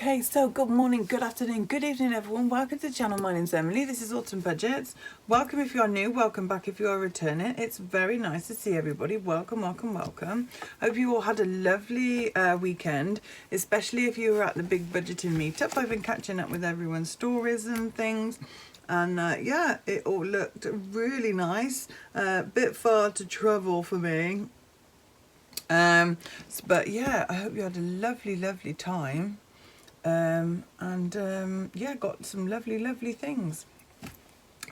Okay, so good morning, good afternoon, good evening everyone. Welcome to the channel. My name's Emily. This is Autumn Budgets. Welcome if you are new, welcome back if you are returning. It's very nice to see everybody. Welcome, welcome, welcome. Hope you all had a lovely weekend, especially if you were at the big budgeting meetup. I've been catching up with everyone's stories and things. And yeah, it all looked really nice. Bit far to travel for me. But yeah, I hope you had a lovely time. Yeah, got some lovely things.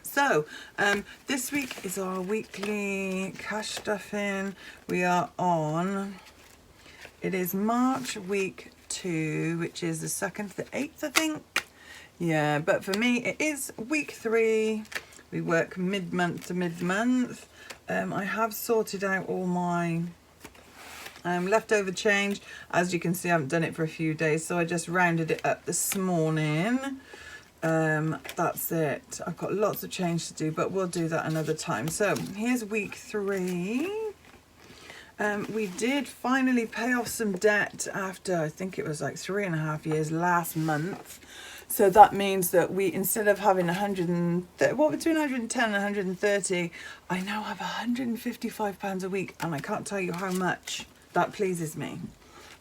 So this week is our weekly cash stuffing. We are on, it is March week 2, which is the 2nd to the 8th, I think. Yeah, but for me it is week 3. We work mid-month to mid-month. I have sorted out all my leftover change. As you can see, I haven't done it for a few days, so I just rounded it up this morning. That's it. I've got lots of change to do, but we'll do that another time. So here's week 3. We did finally pay off some debt after, I think it was like 3.5 years last month. So that means that we, instead of having between 110 and 130, I now have £155 a week, and I can't tell you how much that pleases me.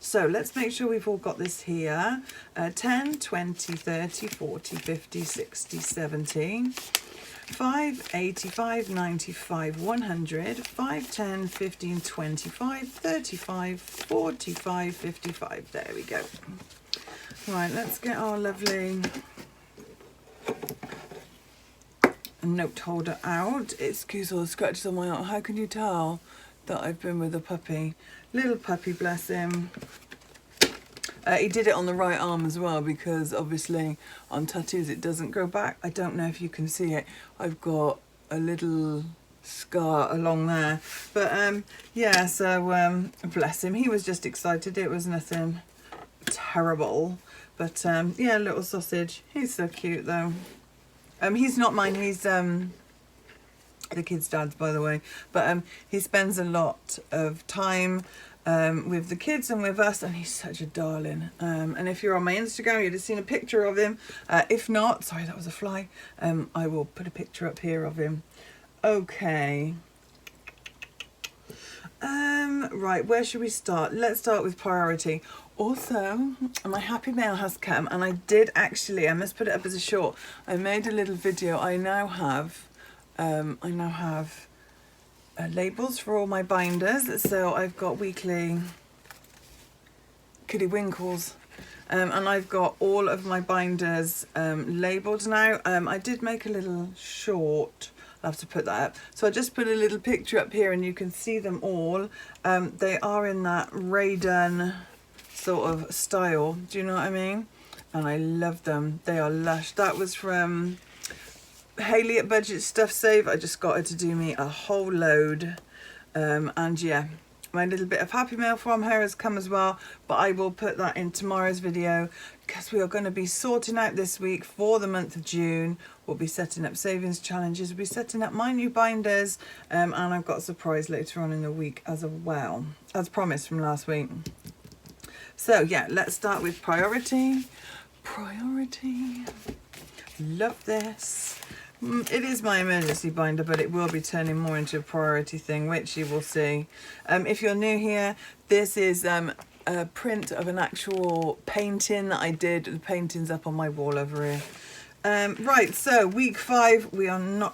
So let's make sure we've all got this here. 10, 20, 30, 40, 50, 60, 70, 5, 85, 95, 100, 5, 10, 15, 25, 35, 45, 55. There we go. Right, let's get our lovely note holder out. Excuse all the scratches on my arm. How can you tell that I've been with a puppy? Little puppy, bless him. He did it on the right arm as well, because obviously on tattoos it doesn't grow back. I don't know if you can see it. I've got a little scar along there. But yeah, so bless him. He was just excited. It was nothing terrible. But yeah, little sausage. He's so cute though. He's not mine. He's the kid's dad's, by the way. But he spends a lot of time with the kids and with us, and he's such a darling. And if you're on my Instagram, you'd have seen a picture of him. If not, sorry, that was a fly. I will put a picture up here of him. Okay. Right, where should we start? Let's start with priority. Also, my happy mail has come, and I did actually, I must put it up as a short. I made a little video. I now have labels for all my binders. So I've got weekly Kiddie Winkles, and I've got all of my binders labelled now. I did make a little short. I'll have to put that up. So I just put a little picture up here, and you can see them all. They are in that Ray-Done sort of style. Do you know what I mean? And I love them. They are lush. That was from Hayley at Budget Stuff Save. I just got her to do me a whole load. And yeah, my little bit of happy mail from her has come as well, but I will put that in tomorrow's video, because we are going to be sorting out this week for the month of June. We'll be setting up savings challenges, we'll be setting up my new binders, and I've got a surprise later on in the week as well, as promised from last week. So yeah, let's start with priority. Love this. It is my emergency binder, but it will be turning more into a priority thing, which you will see. If you're new here, this is a print of an actual painting that I did. The painting's up on my wall over here. Right, so week 5, we are not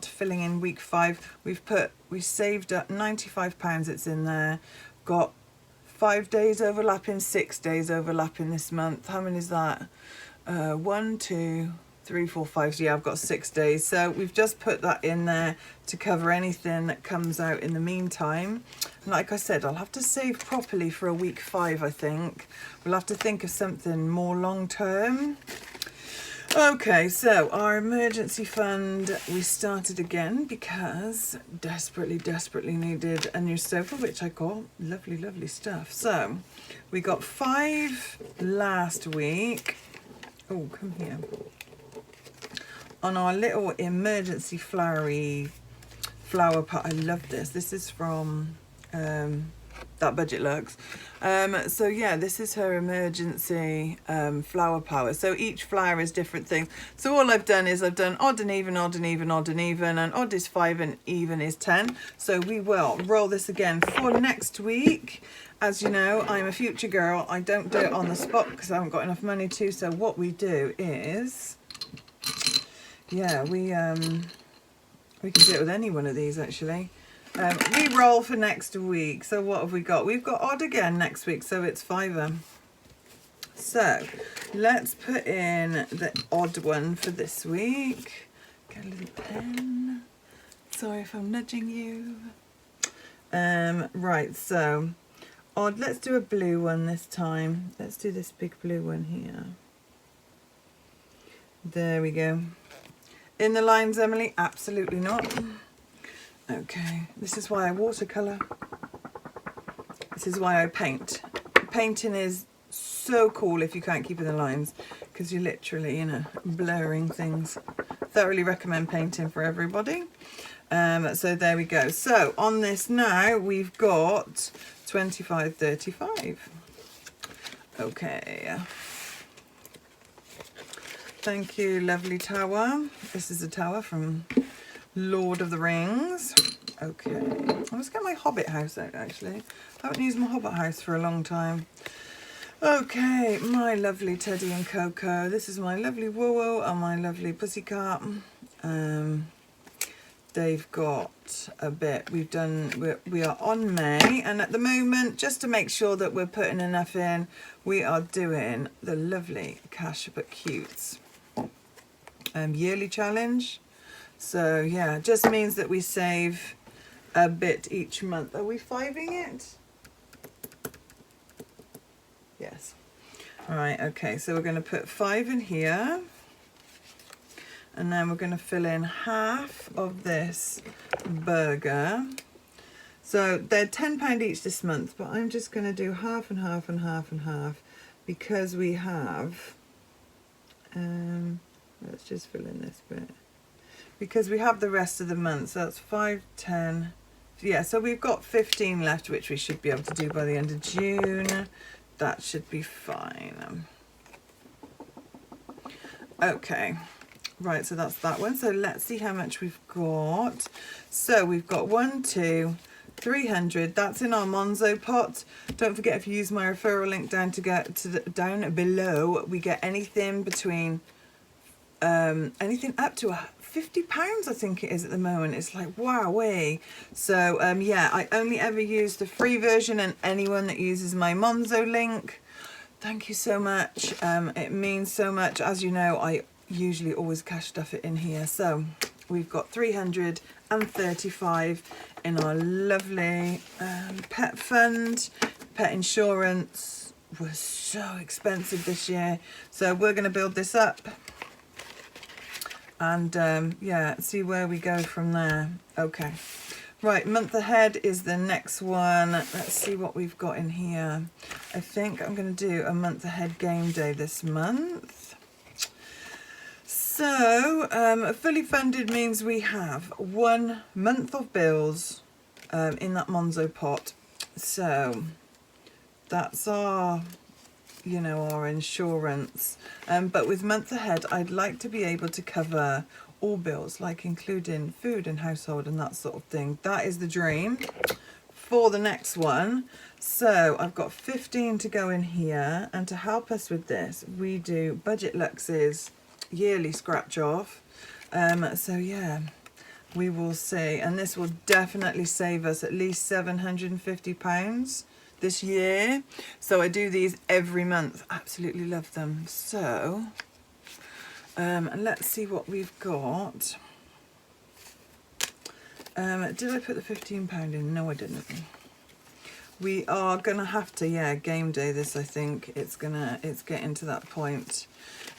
filling in week 5. We saved up £95, it's in there. Got 5 days overlapping, 6 days overlapping this month. How many is that? 1, 2, 3, 4, 5. So yeah, I've got 6 days. So we've just put that in there to cover anything that comes out in the meantime. And like I said, I'll have to save properly for a week 5, I think. We'll have to think of something more long term. Okay, so our emergency fund, we started again because desperately needed a new sofa, which I got. Lovely stuff. So we got 5 last week. Oh, come here. On our little emergency flower pot. I love this. This is from that budget looks. So yeah, this is her emergency flower power. So each flower is different things. So all I've done is I've done odd and even, odd and even, odd and even, and odd is 5 and even is 10. So we will roll this again for next week. As you know, I'm a future girl. I don't do it on the spot because I haven't got enough money to. So what we do is, yeah, we can do it with any one of these actually. We roll for next week. So what have we got? We've got odd again next week, so it's 5. So let's put in the odd one for this week. Get a little pen. Sorry if I'm nudging you. Right, so odd, let's do a blue one this time. Let's do this big blue one here. There we go. In the lines, Emily? Absolutely not. Okay, this is why I watercolour. This is why I paint. Painting is so cool if you can't keep in the lines, because you're literally, you know, blurring things. Thoroughly recommend painting for everybody. So there we go. So on this now, we've got 25, 35. Okay. Thank you, lovely tower. This is a tower from Lord of the Rings. Okay, let's get my Hobbit house out actually. I haven't used my Hobbit house for a long time. Okay, my lovely Teddy and Coco. This is my lovely Woo and my lovely Pussycat. They've got a bit. We are on May, and at the moment, just to make sure that we're putting enough in, we are doing the lovely Cash But Cutes yearly challenge. So yeah, it just means that we save a bit each month. Are we 5ing it? Yes. All right, okay, so we're going to put 5 in here. And then we're going to fill in half of this burger. So they're £10 each this month, but I'm just going to do half and half and half and half because we have, let's just fill in this bit. Because we have the rest of the month, so that's 5, 10, yeah, so we've got 15 left, which we should be able to do by the end of June. That should be fine. Okay, right, so that's that one. So let's see how much we've got. So we've got 1, 2, 300. That's in our MONZO pot. Don't forget, if you use my referral link down down below, we get anything between anything up to £50, I think it is at the moment. It's like, wowee. So yeah, I only ever use the free version, and anyone that uses my MONZO link, thank you so much. It means so much. As you know, I usually always cash stuff it in here. So we've got 335 in our lovely pet fund. Pet insurance was so expensive this year, so we're going to build this up and yeah, see where we go from there. Okay, right, month ahead is the next one. Let's see what we've got in here. I think I'm going to do a month ahead game day this month. So fully funded means we have 1 month of bills in that MONZO pot. So that's our, you know, our insurance. But with month ahead, I'd like to be able to cover all bills, like including food and household and that sort of thing. That is the dream for the next one. So I've got 15 to go in here, and to help us with this, we do Budget Lux's yearly scratch off. So yeah, we will see, and this will definitely save us at least £750 this year. So I do these every month. Absolutely love them. So let's see what we've got. Did I put the £15 in? No, I didn't. We are gonna have to, yeah, game day this. I think it's getting to that point.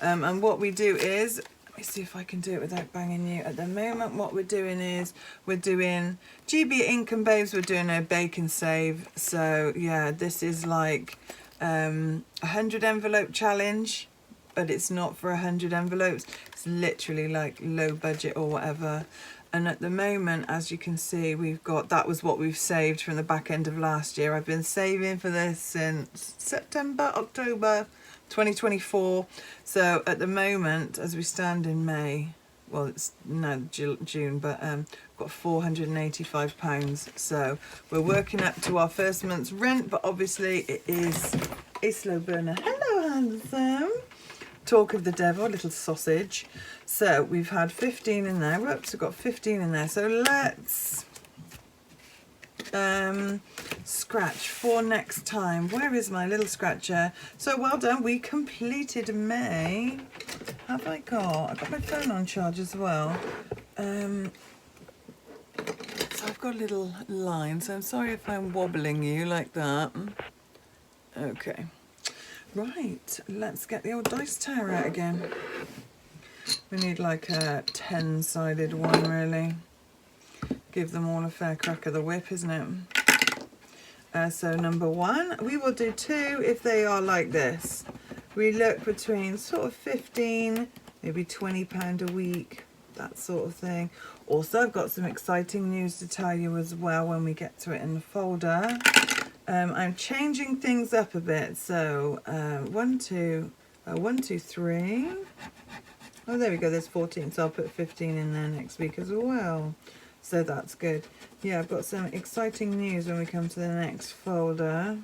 And what we do is, let me see if I can do it without banging you. At the moment, what we're doing is we're doing GB Income Babes. We're doing a bake and save. So yeah, this is like 100 envelope challenge, but it's not for 100 envelopes. It's literally like low budget or whatever. And at the moment, as you can see, we've got, that was what we've saved from the back end of last year. I've been saving for this since September, October 2024. So at the moment, as we stand in May, well, it's no June, but got £485. So we're working up to our first month's rent, but obviously it is a slow burner. Hello, handsome. Talk of the devil, little sausage. So we've had 15 in there. Whoops, we've got 15 in there. So let's scratch for next time. Where is my little scratcher? So well done, we completed May. Have I got my phone on charge as well. So I've got a little line, so I'm sorry if I'm wobbling you like that. Okay. Right, let's get the old dice tower out again. We need like a 10-sided one, really. Give them all a fair crack of the whip, isn't it? So number 1, we will do 2 if they are like this. We look between sort of 15, maybe £20 a week, that sort of thing. Also, I've got some exciting news to tell you as well when we get to it in the folder. I'm changing things up a bit, so 1, 2, 3. Oh, there we go, there's 14, so I'll put 15 in there next week as well. So that's good. Yeah, I've got some exciting news when we come to the next folder.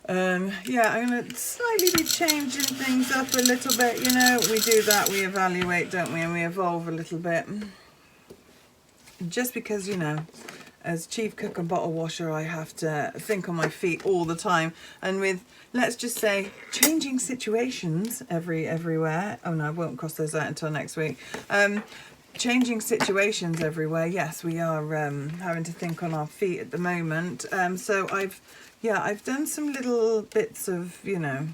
Yeah, I'm going to slightly be changing things up a little bit. You know, we do that, we evaluate, don't we, and we evolve a little bit. Just because, you know, as chief cook and bottle washer, I have to think on my feet all the time. And with, let's just say, changing situations everywhere. Oh no, I won't cross those out until next week. Changing situations everywhere. Yes, we are having to think on our feet at the moment. So I've done some little bits of, you know,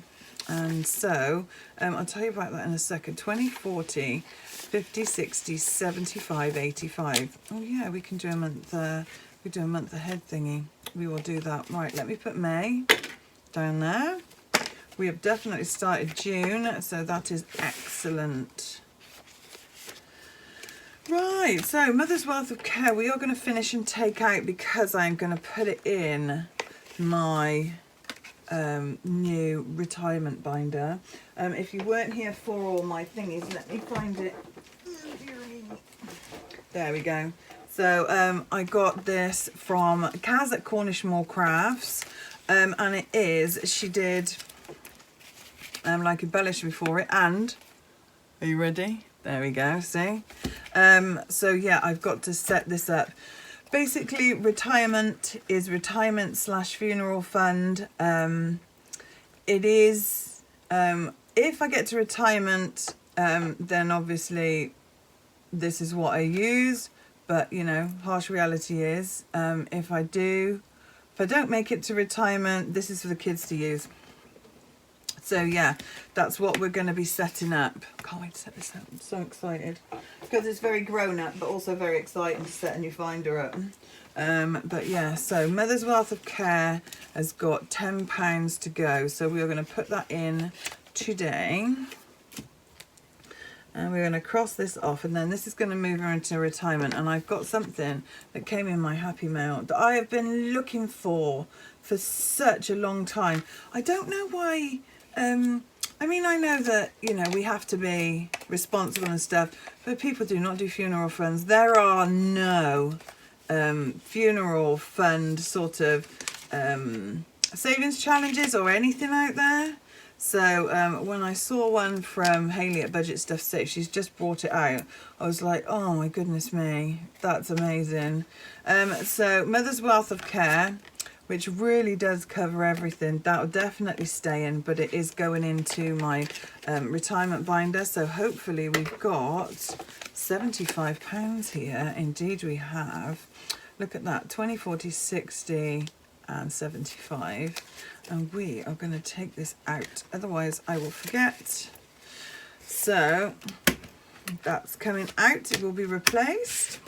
and so I'll tell you about that in a second. 20, 40, 50, 60, 75, 85. Oh yeah, we can do a month. We do a month ahead thingy. We will do that. Right, let me put May down there. We have definitely started June, so that is excellent. Right, so Mother's Wealth of Care, we are going to finish and take out because I'm going to put it in my new retirement binder. If you weren't here for all my thingies, let me find it. There we go. So I got this from Kaz at Cornishmore Crafts, and it is, she did like embellishment for it, and are you ready? There we go, see? So yeah, I've got to set this up. Basically, retirement is retirement / funeral fund. It is, if I get to retirement, then obviously this is what I use. But, you know, harsh reality is, if I don't make it to retirement, this is for the kids to use. So yeah, that's what we're going to be setting up. Can't wait to set this up. I'm so excited. Because it's very grown up, but also very exciting to set a new finder up. But yeah, so Mother's Wealth of Care has got £10 to go. So we are going to put that in today. And we're going to cross this off, and then this is going to move her into retirement. And I've got something that came in my Happy Mail that I have been looking for such a long time. I don't know why. I mean, I know that, you know, we have to be responsible and stuff, but people do not do funeral funds. There are no funeral fund sort of savings challenges or anything out there. So when I saw one from Hayley at Budget Stuff Safe, she's just brought it out, I was like, oh my goodness me, that's amazing. So Mother's Wealth of Care, which really does cover everything, that will definitely stay in, but it is going into my retirement binder. So hopefully we've got £75 here. Indeed we have. Look at that, 20, 40, 60 and 75. And we are going to take this out, otherwise I will forget. So that's coming out, it will be replaced,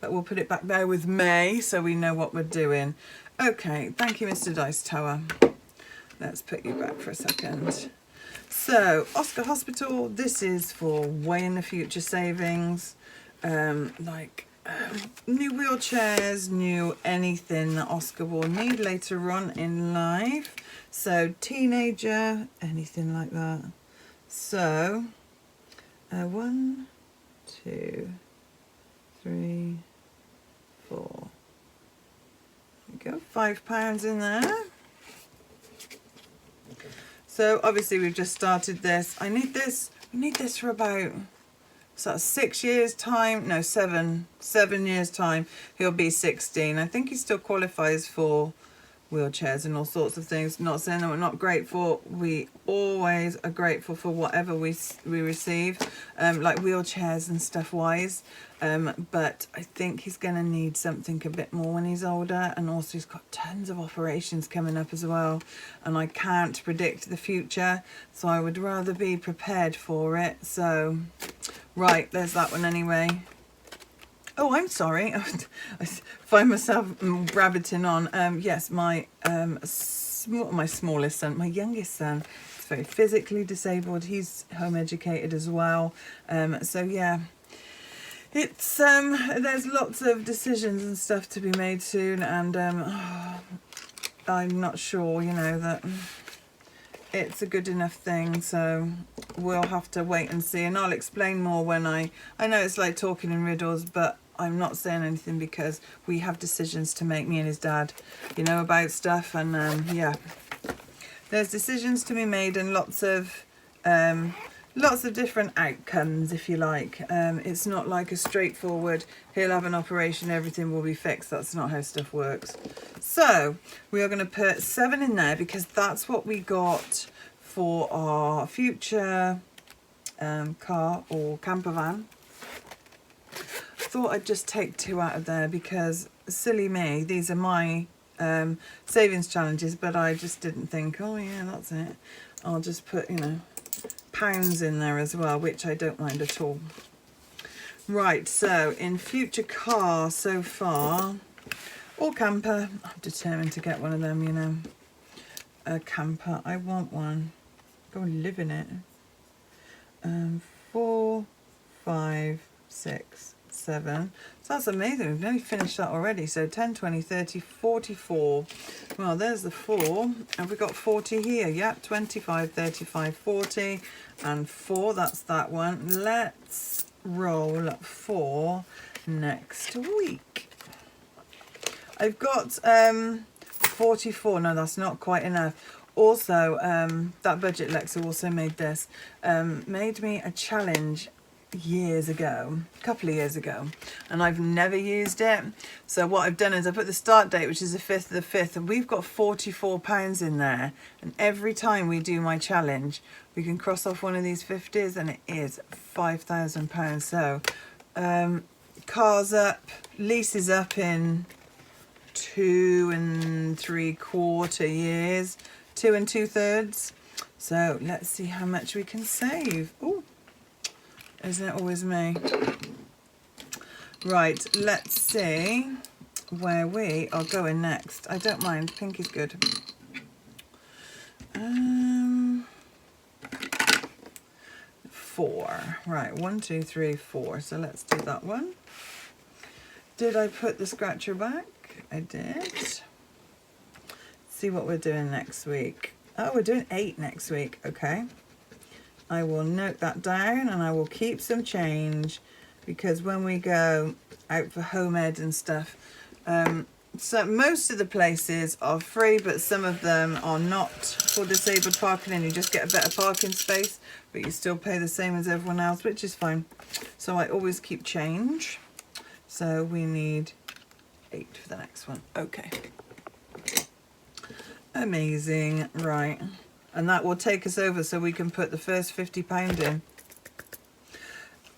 but we'll put it back there with May so we know what we're doing. Okay, thank you, Mr. Dice Tower. Let's put you back for a second. So, Oscar Hospital, this is for way in the future savings, like new wheelchairs, new anything that Oscar will need later on in life. So, teenager, anything like that. So, 1, 2, 3, 4. There we go, £5 in there. So obviously we've just started this. We need this for about sort of 6 years time. No, 7 years time. He'll be 16. I think he still qualifies for wheelchairs and all sorts of things. Not saying that we're not grateful. We always are grateful for whatever we receive, like wheelchairs and stuff wise. But I think he's going to need something a bit more when he's older, and also he's got tons of operations coming up as well, and I can't predict the future, so I would rather be prepared for it. So right, there's that one anyway. Oh, I'm sorry. I find myself rabbiting on. Yes, my smallest son, my youngest son, is very physically disabled. He's home educated as well. So yeah, it's there's lots of decisions and stuff to be made soon, and I'm not sure, you know, that it's a good enough thing, so we'll have to wait and see, and I'll explain more when I know it's like talking in riddles, but I'm not saying anything because we have decisions to make, me and his dad, you know, about stuff, and yeah, there's decisions to be made, and lots of different outcomes, if you like. It's not like a straightforward, he'll have an operation, everything will be fixed. That's not how stuff works. So we are going to put 7 in there because that's what we got for our future car or camper van. Thought I'd just take 2 out of there because, silly me, these are my savings challenges, but I just didn't think, oh yeah, that's it. I'll just put, you know, pounds in there as well, which I don't mind at all. Right, so in future car so far, or camper, I'm determined to get one of them, you know. A camper, I want one. Go and live in it. 4, 5, 6, 7. So that's amazing. We've nearly finished that already. So 10, 20, 30, 44. Well, there's the 4. Have we got 40 here? Yep, 25, 35, 40, and 4. That's that one. Let's roll 4 next week. I've got 44. No, that's not quite enough. Also, that budget Lexa also made this. Made me a challenge years ago, a couple of years ago, and I've never used it. So what I've done is I put the start date, which is the 5th of the 5th, and we've got £44 in there, and every time we do my challenge we can cross off one of these 50s, and it is £5,000. So car's up, lease is up in 2 3/4 years, 2 2/3. So let's see how much we can save. Ooh, isn't it always me? Right, let's see where we are going next. I don't mind, pink is good. 4. Right, 1, 2, 3, 4. So let's do that one. Did I put the scratcher back? I did. Let's see what we're doing next week. Oh, we're doing 8 next week. Okay. I will note that down, and I will keep some change, because when we go out for home ed and stuff, so most of the places are free, but some of them are not for disabled parking, and you just get a better parking space, but you still pay the same as everyone else, which is fine. So I always keep change. So we need 8 for the next one. Okay. Amazing. Right. And that will take us over so we can put the first £50 in.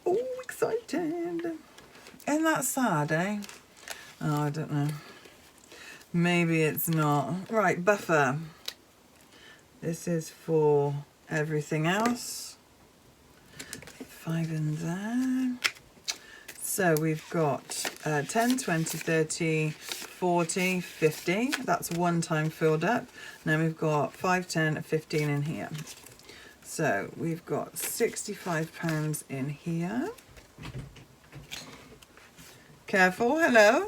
Oh, excited. Isn't that sad, eh? Oh, I don't know. Maybe it's not. Right, buffer. This is for everything else. 5 in there. So we've got 10, 20, 30, 40, 50. That's one time filled up. Now we've got 5, 10, 15 in here. So we've got £65 in here. Careful, hello.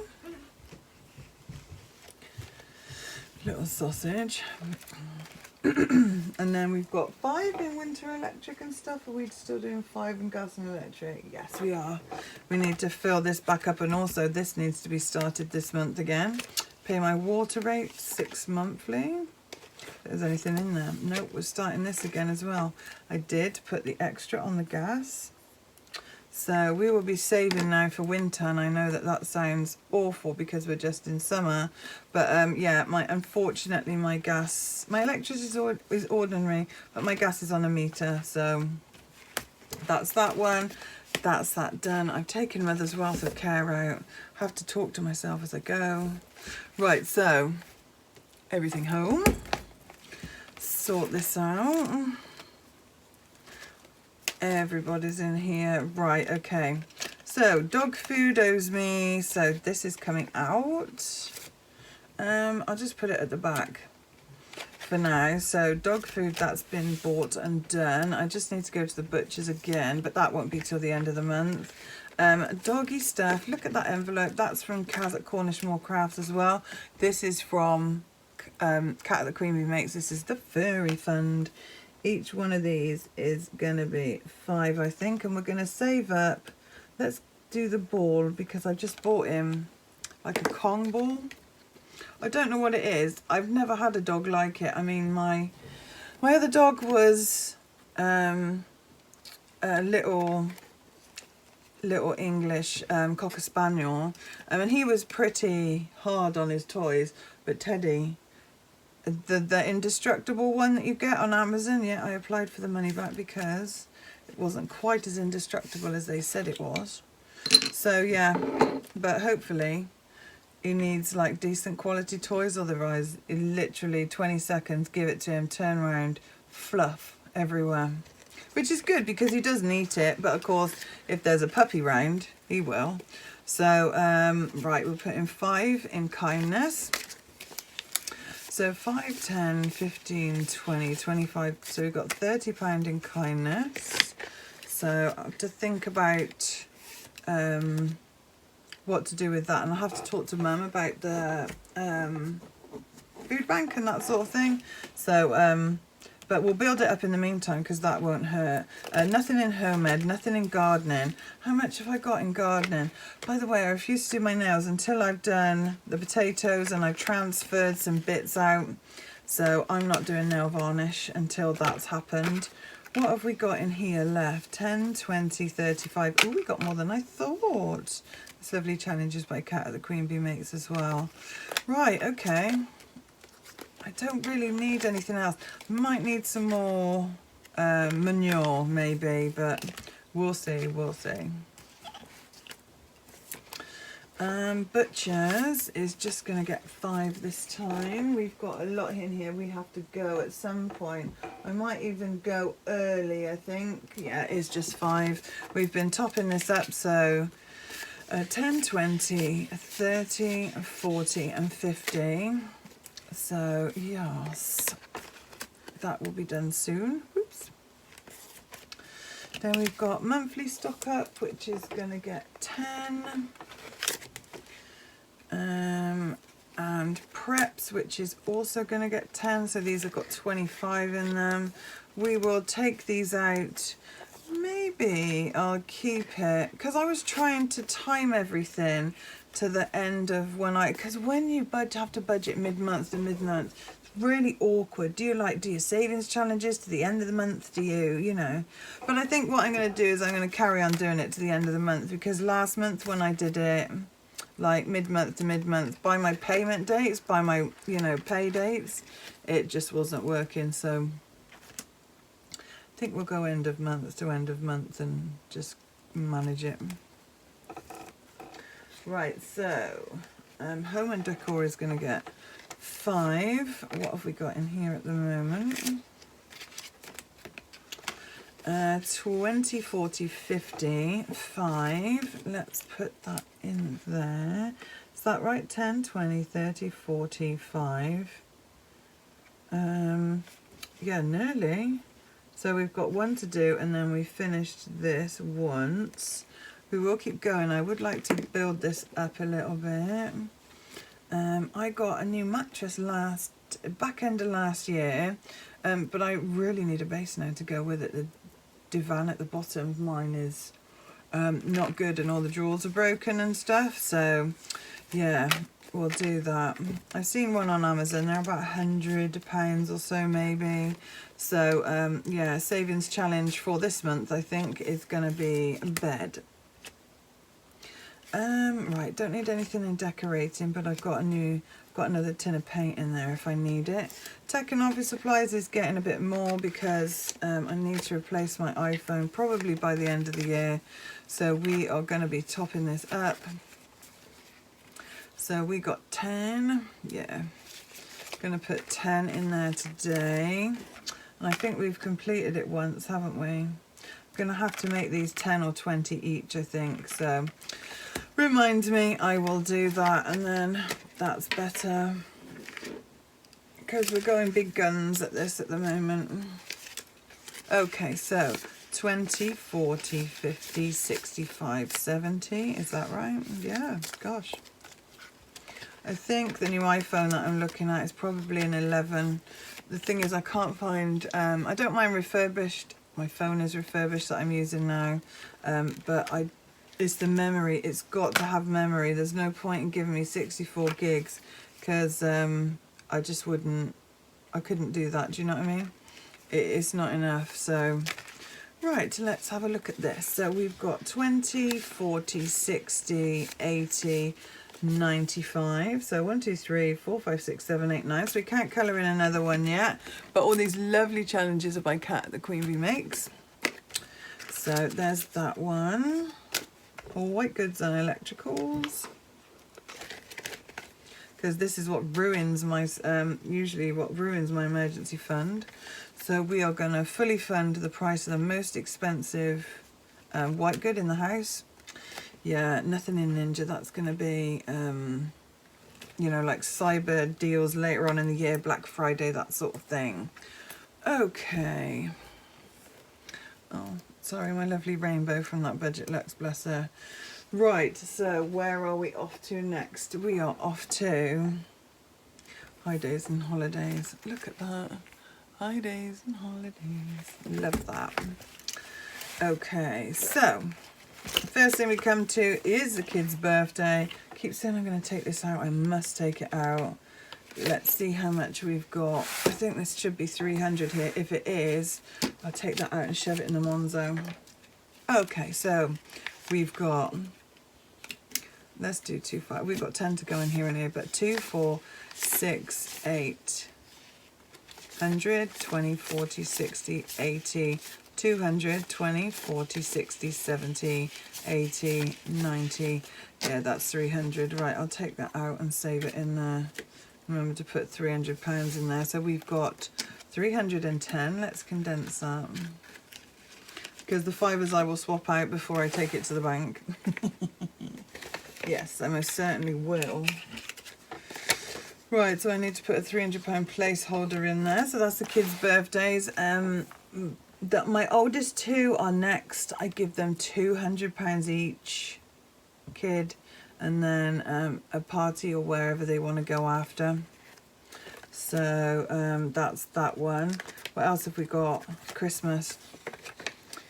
Little sausage. And then we've got 5 in winter electric and stuff. Are we still doing 5 in gas and electric? Yes, we are. We need to fill this back up, and also this needs to be started this month again. Pay my water rate 6 monthly. If there's anything in there. Nope, we're starting this again as well. I did put the extra on the gas. So we will be saving now for winter, and I know that that sounds awful because we're just in summer, but yeah, unfortunately my electricity is ordinary, but my gas is on a meter, so that's that one. That's that done. I've taken Mother's Wealth of Care out. Have to talk to myself as I go. Right, so everything home. Sort this out. Everybody's in here. Right, okay. So dog food owes me, so this is coming out. I'll just put it at the back for now. So dog food, that's been bought and done. I just need to go to the butcher's again, but that won't be till the end of the month. Doggy stuff, look at that envelope. That's from Kaz at Cornishmore Crafts as well. This is from Cat at the Queen Bee Makes. This is the furry fund. Each one of these is going to be 5, I think, and we're going to save up. Let's do the ball because I just bought him like a Kong ball. I don't know what it is. I've never had a dog like it. I mean, my other dog was a little English Cocker Spaniel, and he was pretty hard on his toys, but Teddy, the indestructible one that you get on Amazon, yeah, I applied for the money back because it wasn't quite as indestructible as they said it was. So yeah, but hopefully he needs like decent quality toys, otherwise literally 20 seconds, give it to him, turn around, fluff everywhere. Which is good because he doesn't eat it, but of course if there's a puppy round, he will. So right, we'll put in 5 in kindness. So 5, 10, 15, 20, 25, so we've got £30 in kindness. So I have to think about what to do with that, and I'll have to talk to Mum about the food bank and that sort of thing. So, but we'll build it up in the meantime because that won't hurt. Nothing in home ed, nothing in gardening. How much have I got in gardening? By the way, I refuse to do my nails until I've done the potatoes and I've transferred some bits out. So I'm not doing nail varnish until that's happened. What have we got in here left? 10, 20, 35. Oh, we got more than I thought. This lovely challenges by Cat at the Queen Bee Makes as well. Right, okay. I don't really need anything else. Might need some more manure maybe, but we'll see, we'll see. Butchers is just going to get 5 this time. We've got a lot in here. We have to go at some point. I might even go early, I think. Yeah, it is just 5. We've been topping this up, so 10, 20, 30, 40 and 50. So yes, that will be done soon. Oops. Then we've got monthly stock up, which is going to get 10. And preps, which is also going to get 10. So these have got 25 in them. We will take these out. Maybe I'll keep it because I was trying to time everything to the end of because when you have to budget mid-month to mid-month, it's really awkward. Do your savings challenges to the end of the month? Do you know? But I think what I'm going to do is I'm going to carry on doing it to the end of the month, because last month when I did it like mid-month to mid-month, by my payment dates, by my pay dates, it just wasn't working. So I think we'll go end of month to end of month and just manage it. Right, so home and decor is going to get 5. What have we got in here at the moment? 20, 40, 50, 5. Let's put that in there. Is that right? 10, 20, 30, 40, 5. Yeah, nearly. So we've got one to do, and then we finished this once. We will keep going. I would like to build this up a little bit. I got a new mattress back end of last year, but I really need a base now to go with it. The divan at the bottom of mine is not good, and all the drawers are broken and stuff. So yeah, we'll do that. I've seen one on Amazon. They're about £100 or so maybe. So yeah, savings challenge for this month I think is going to be a bed. Right, don't need anything in decorating, but I've got another tin of paint in there if I need it. Tech and office supplies is getting a bit more because I need to replace my iPhone probably by the end of the year. So we are going to be topping this up. So we got 10, yeah. Going to put 10 in there today. And I think we've completed it once, haven't we? Going to have to make these 10 or 20 each, I think. So remind me, I will do that, and then that's better because we're going big guns at this at the moment. Okay, so 20, 40, 50, 65, 70, is that right? Yeah, gosh. I think the new iPhone that I'm looking at is probably an 11. The thing is, I can't find, I don't mind refurbished. My phone is refurbished that I'm using now, but it's the memory. It's got to have memory. There's no point in giving me 64 gigs because I just wouldn't, I couldn't do that. Do you know what I mean? It's not enough. So, right, let's have a look at this. So we've got 20, 40, 60, 80, 95. So 1, 2, 3, 4, 5, 6, 7, 8, 9. So we can't colour in another one yet. But all these lovely challenges are by Kat, the Queen Bee makes. So there's that one. All white goods and electricals. Because this is what ruins my, usually what ruins my emergency fund. So we are going to fully fund the price of the most expensive white good in the house. Yeah, nothing in Ninja. That's going to be, you know, like cyber deals later on in the year, Black Friday, that sort of thing. Okay. Oh, sorry, my lovely rainbow from that Budget Luxe, bless her. Right, so where are we off to next? We are off to High Days and Holidays. Look at that. High Days and Holidays. Love that. Okay, so first thing we come to is the kid's birthday. I keep saying I'm going to take this out. I must take it out. Let's see how much we've got. I think this should be 300 here. If it is, I'll take that out and shove it in the MONZO. Okay, so we've got, let's do 2, 5. We've got 10 to go in here and here, but 2, 4, 6, 8, 100, 20, 40, 60, 80, 200, 20, 40, 60, 70, 80, 90. Yeah, that's 300. Right, I'll take that out and save it in there. Remember to put £300 in there. So we've got 310. Let's condense that. Because the fivers I will swap out before I take it to the bank. Yes, I most certainly will. Right, so I need to put a £300 placeholder in there. So that's the kids' birthdays. My oldest two are next. I give them £200 each kid, and then a party or wherever they want to go after. So that's that one. What else have we got? Christmas.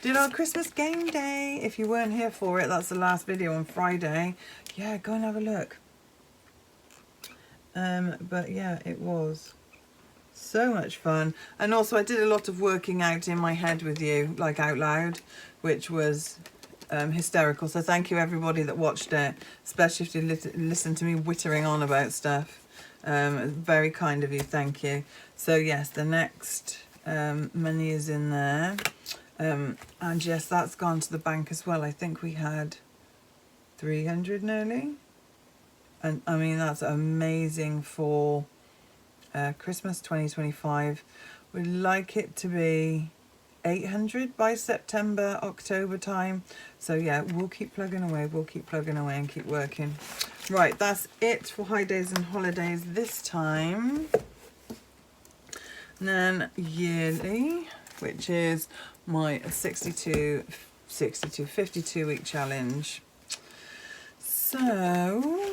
Did our Christmas game day. If you weren't here for it, that's the last video on Friday. Yeah, go and have a look. But yeah, it was so much fun. And also I did a lot of working out in my head with you, like out loud, which was hysterical. So thank you everybody that watched it, especially if you listened to me whittering on about stuff. Very kind of you, thank you. So yes, the next money is in there. And yes, that's gone to the bank as well. I think we had 300 nearly. And I mean, that's amazing for Christmas 2025. We'd like it to be 800 by September, October time. So yeah, we'll keep plugging away. We'll keep plugging away and keep working. Right, that's it for High Days and Holidays this time. And then yearly. which is my 52 52-week challenge. So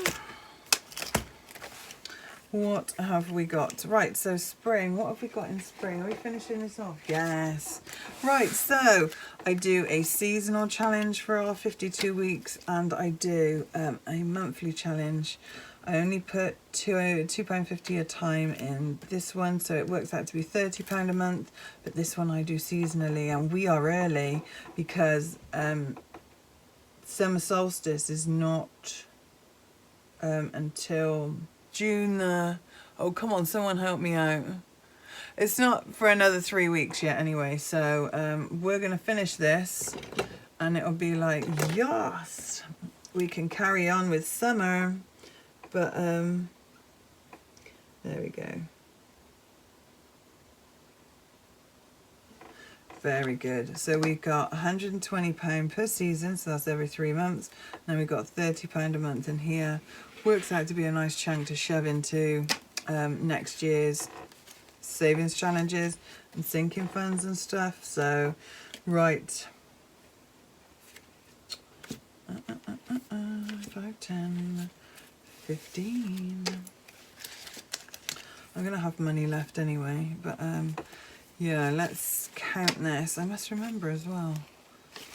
what have we got? Right, so spring. What have we got in spring? Are we finishing this off? Yes. Right, so I do a seasonal challenge for our 52 weeks, and I do a monthly challenge. I only put £2.50 a time in this one, so it works out to be £30 a month. But this one I do seasonally, and we are early because summer solstice is not until June oh come on, someone help me out. It's not for another 3 weeks yet anyway, so we're gonna finish this and it'll be like, yes, we can carry on with summer. But there we go. Very good. So we've got £120 per season, so that's every 3 months. Then we've got £30 a month in here. Works out to be a nice chunk to shove into next year's savings challenges and sinking funds and stuff. So, right. 5, 10, 15. I'm going to have money left anyway, but yeah, let's count this. I must remember as well,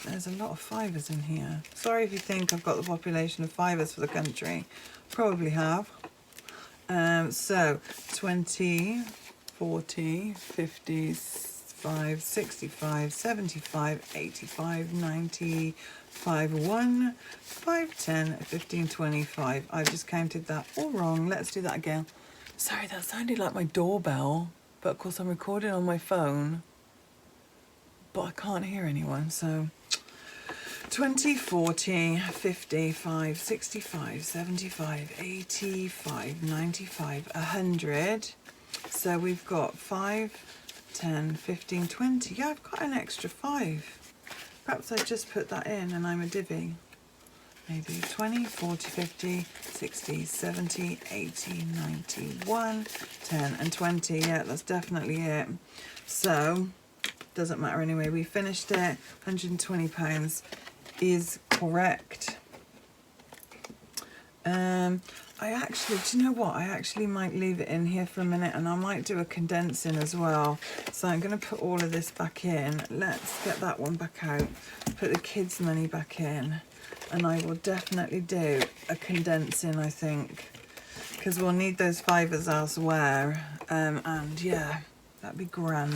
there's a lot of fivers in here. Sorry if you think I've got the population of fivers for the country. Probably have. So 20, 40, 55, 65, 75, 85, 95, 1, 5, 10, 15, 25. I've just counted that all wrong. Let's do that again. Sorry, that sounded like my doorbell, but of course I'm recording on my phone, but I can't hear anyone, so 20, 40, 55, 65, 75, 85, 95, 100. So we've got 5, 10, 15, 20. Yeah, I've got an extra 5. Perhaps I just put that in and I'm a divvy. Maybe 20, 40, 50, 60, 70, 80, 90, 1, 10 and 20. Yeah, that's definitely it. So, doesn't matter anyway. We finished it. £120 is correct. I actually, do you know what? I actually might leave it in here for a minute and I might do a condensing as well. So I'm going to put all of this back in. Let's get that one back out. Put the kids' money back in. And I will definitely do a condensing, I think, because we'll need those fivers elsewhere. And yeah, that'd be grand.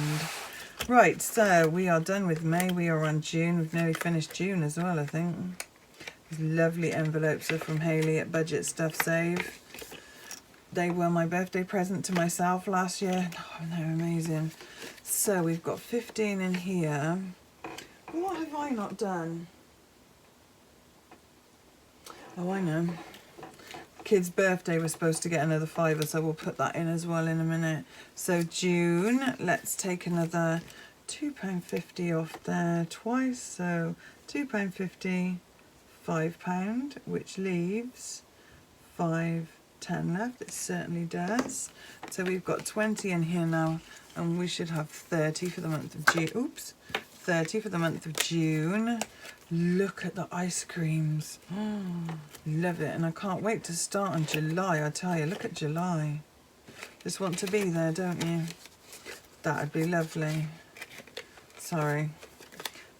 Right, so we are done with May. We are on June. We've nearly finished June as well, I think. These lovely envelopes are from Hayley at Budget Stuff Save. They were my birthday present to myself last year. Oh, they're amazing. So we've got 15 in here. What have I not done? Oh, I know. Kid's birthday, we're supposed to get another fiver, so we'll put that in as well in a minute. So June, let's take another £2.50 off there twice. So £2.50, £5, which leaves 5, 10 left. It certainly does. So we've got 20 in here now, and we should have 30 for the month of June. Oops, 30 for the month of June. Look at the ice creams. Oh, love it. And I can't wait to start on July, I tell you. Look at July. Just want to be there, don't you? That'd be lovely. Sorry.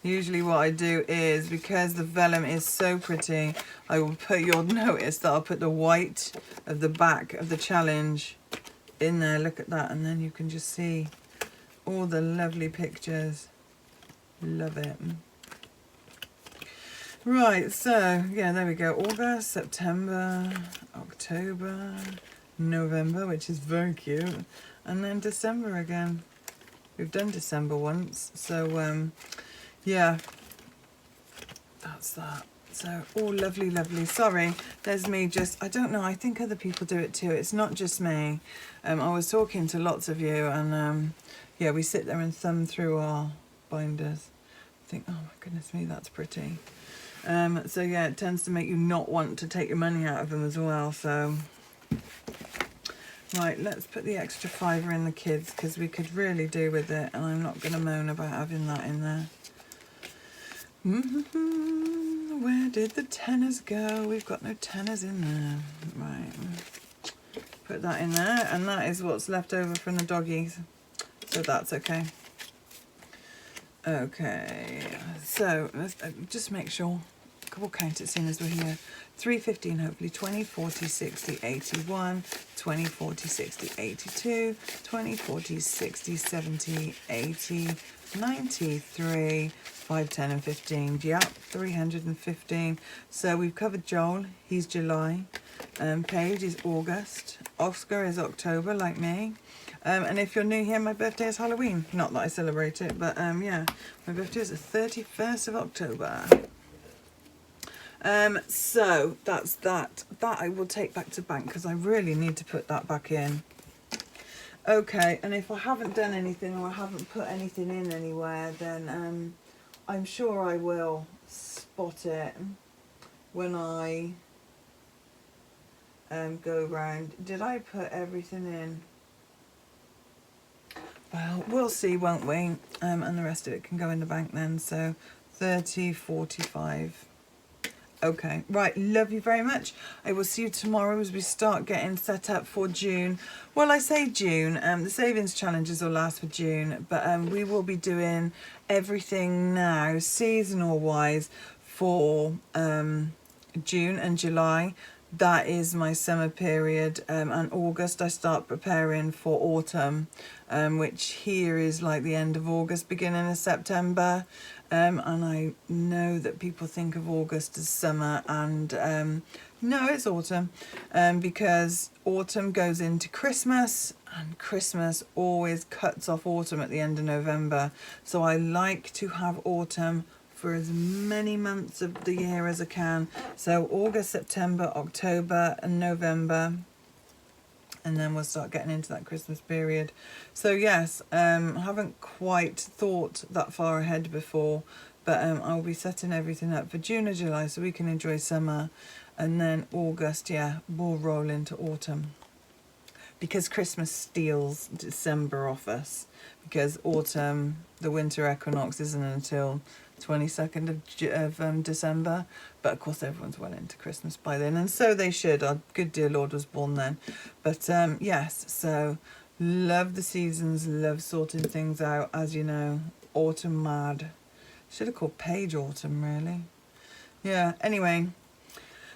Usually what I do is, because the vellum is so pretty, I will put, you'll notice that I'll put the white of the back of the challenge in there. Look at that. And then you can just see all the lovely pictures. Love it. Right, so yeah, there we go. August, September, October, November, which is very cute, and then December again. We've done December once, so yeah, that's that. So all lovely, lovely. Sorry, there's me just, I don't know, I think other people do it too. It's not just me. I was talking to lots of you, and yeah, we sit there and thumb through our binders. Think, oh my goodness me, that's pretty. So yeah, it tends to make you not want to take your money out of them as well. So Right, let's put the extra fiver in the kids because we could really do with it, and I'm not going to moan about having that in there. Where did the tenors go? We've got no tenors in there. Right, put that in there, and that is what's left over from the doggies, so that's okay. Okay, so let's just make sure. We'll count it soon as we're here. 315, hopefully 20, 40, 60, 81, 20, 40, 60, 82, 20, 40, 60, 70, 80, 93, 5, 10 and 15. Yep, 315. So we've covered Joel, he's July. Paige is August. Oscar is October, like me. And if you're new here, my birthday is Halloween. Not that I celebrate it, but yeah, my birthday is the 31st of October. So that's that. That I will take back to bank because I really need to put that back in. Okay, and if I haven't done anything or I haven't put anything in anywhere, then I'm sure I will spot it when I go round. Did I put everything in? Well, we'll see, won't we? And the rest of it can go in the bank then. So 30, 45. Okay, right, love you very much. I will see you tomorrow as we start getting set up for June. Well, I say June, the savings challenges will last for June, but we will be doing everything now, seasonal wise, for June and July. That is my summer period, and August I start preparing for autumn, which here is like the end of August, beginning of September. And I know that people think of August as summer, and no, it's autumn, because autumn goes into Christmas, and Christmas always cuts off autumn at the end of November. So I like to have autumn for as many months of the year as I can. So August, September, October and November, and then we'll start getting into that Christmas period. So yes, I haven't quite thought that far ahead before, but I'll be setting everything up for June or July so we can enjoy summer, and then August, yeah, we'll roll into autumn. Because Christmas steals December off us, because autumn, the winter equinox, isn't until 22nd of December, but of course everyone's well into Christmas by then, and so they should. Our good dear Lord was born then. But yes, so love the seasons, love sorting things out, as you know. Autumn mad. Should have called Paige Autumn, really. Yeah, anyway,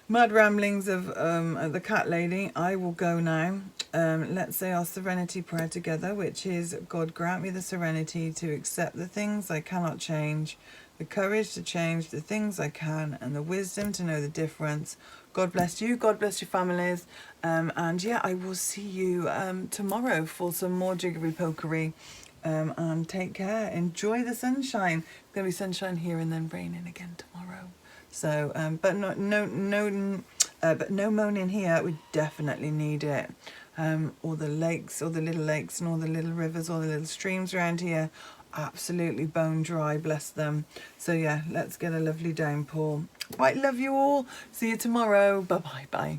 mad ramblings of the cat lady. I will go now. Let's say our serenity prayer together, which is: God, grant me the serenity to accept the things I cannot change, the courage to change the things I can, and the wisdom to know the difference. God bless you, God bless your families, and yeah, I will see you tomorrow for some more jiggery pokery, and take care. Enjoy the sunshine. It's going to be sunshine here and then raining again tomorrow. So, but no moaning here. We definitely need it. All the lakes, all the little lakes, and all the little rivers, all the little streams around here, absolutely bone dry, bless them. So yeah, let's get a lovely downpour. Right, love you all. See you tomorrow. Bye bye.